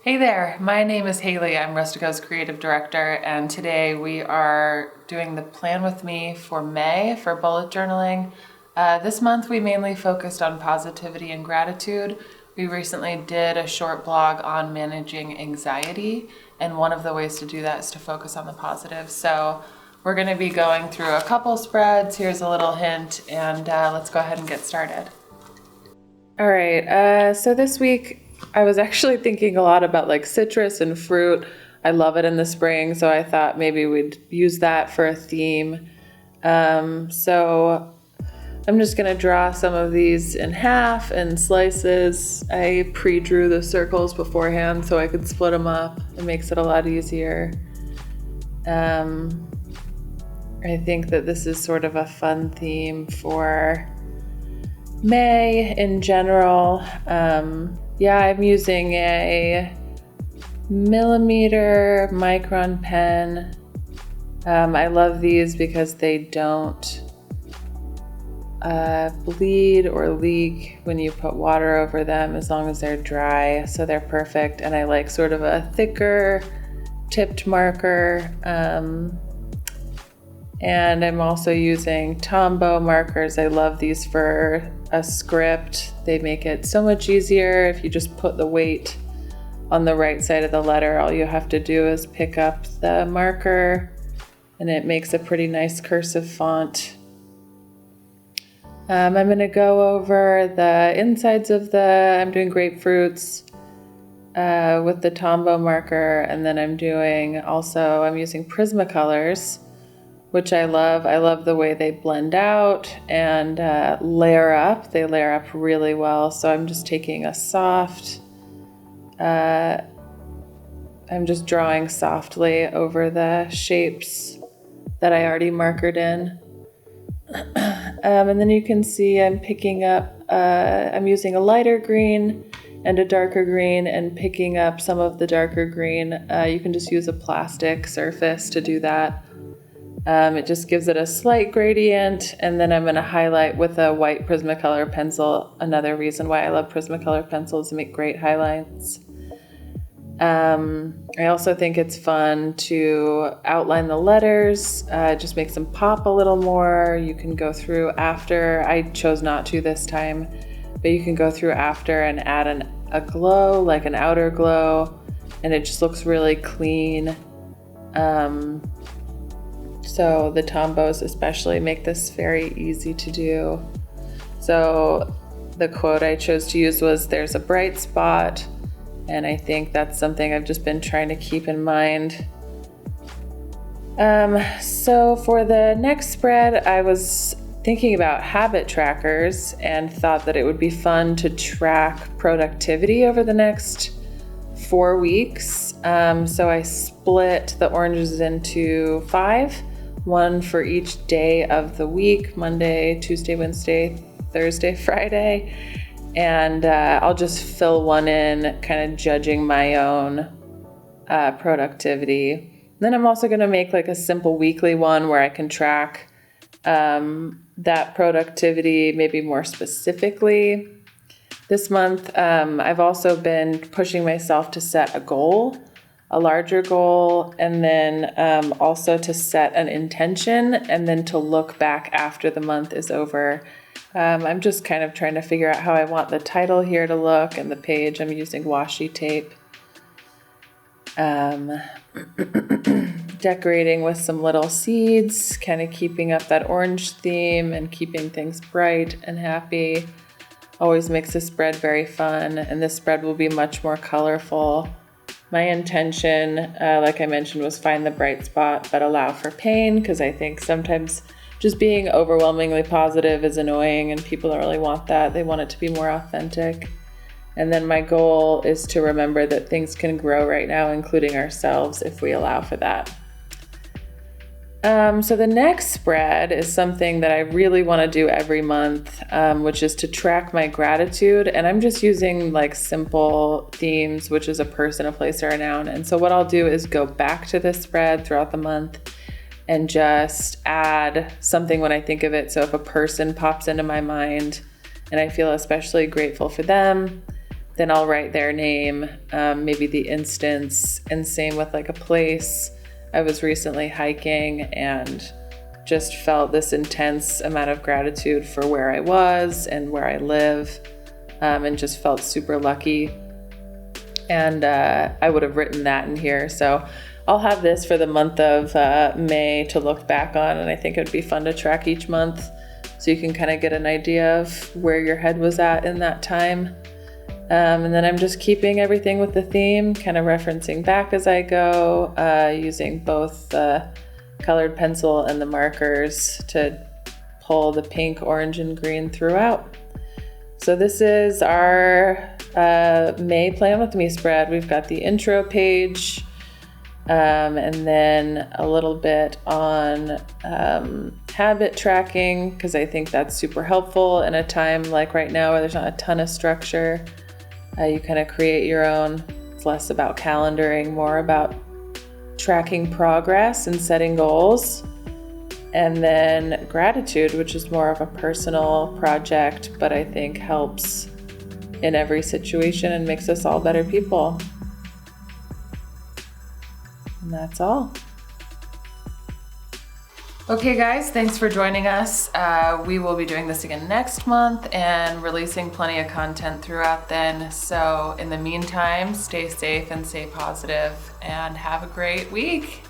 Hey there, my name is Hailey. I'm Rustico's creative director, and today we are doing the plan with me for May for bullet journaling. This month we mainly focused on positivity and gratitude. We recently did a short blog on managing anxiety, and one of the ways to do that is to focus on the positive. So we're going to be going through a couple spreads. Here's a little hint, and let's go ahead and get started. All right, so this week I was actually thinking a lot about like citrus and fruit. I love it in the spring, so I thought maybe we'd use that for a theme. So I'm just gonna draw some of these in half and slices. I pre-drew the circles beforehand so I could split them up. It makes it a lot easier. I think that this is sort of a fun theme for May in general. I'm using a millimeter micron pen. I love these because they don't bleed or leak when you put water over them as long as they're dry, so they're perfect. And I like sort of a thicker tipped marker. And I'm also using Tombow markers. I love these for a script. They make it so much easier if you just put the weight on the right side of the letter. All you have to do is pick up the marker and it makes a pretty nice cursive font. I'm gonna go over the insides of I'm doing grapefruits with the Tombow marker, and then I'm using Prismacolors, which I love. I love the way they blend out and layer up. They layer up really well. So I'm just taking a I'm just drawing softly over the shapes that I already markered in. And then you can see I'm picking up, I'm using a lighter green and a darker green and picking up some of the darker green. You can just use a plastic surface to do that. It just gives it a slight gradient, and then I'm going to highlight with a white Prismacolor pencil. Another reason why I love Prismacolor pencils, to make great highlights. I also think it's fun to outline the letters, just makes them pop a little more. You can go through after. I chose not to this time, but you can go through after and add a glow, like an outer glow, and it just looks really clean. So the Tombows especially make this very easy to do. So the quote I chose to use was, "There's a bright spot," and I think that's something I've just been trying to keep in mind. So for the next spread, I was thinking about habit trackers and thought that it would be fun to track productivity over the next 4 weeks. So I split the oranges into 5. One for each day of the week: Monday, Tuesday, Wednesday, Thursday, Friday. And I'll just fill one in, kind of judging my own productivity. Then I'm also going to make like a simple weekly one where I can track that productivity maybe more specifically. This month, I've also been pushing myself to set a goal, a larger goal, and then also to set an intention, and then to look back after the month is over. I'm just kind of trying to figure out how I want the title here to look, and the page I'm using washi tape. Decorating with some little seeds, kind of keeping up that orange theme and keeping things bright and happy. Always makes the spread very fun, and this spread will be much more colorful. My intention, like I mentioned, was find the bright spot, but allow for pain, because I think sometimes just being overwhelmingly positive is annoying and people don't really want that. They want it to be more authentic. And then my goal is to remember that things can grow right now, including ourselves, if we allow for that. So the next spread is something that I really want to do every month, which is to track my gratitude. And I'm just using like simple themes, which is a person, a place, or a noun. And so what I'll do is go back to this spread throughout the month and just add something when I think of it. So if a person pops into my mind and I feel especially grateful for them, then I'll write their name, maybe the instance, and same with like a place. I was recently hiking and just felt this intense amount of gratitude for where I was and where I live, and just felt super lucky. And I would have written that in here. So I'll have this for the month of May to look back on, and I think it would be fun to track each month so you can kind of get an idea of where your head was at in that time. And then I'm just keeping everything with the theme, kind of referencing back as I go, using both the colored pencil and the markers to pull the pink, orange, and green throughout. So this is our May Plan With Me spread. We've got the intro page, and then a little bit on habit tracking, because I think that's super helpful in a time like right now where there's not a ton of structure. You kind of create your own. It's less about calendaring, more about tracking progress and setting goals. And then gratitude, which is more of a personal project, but I think helps in every situation and makes us all better people. And that's all. Okay guys, thanks for joining us. We will be doing this again next month and releasing plenty of content throughout then. So in the meantime, stay safe and stay positive and have a great week.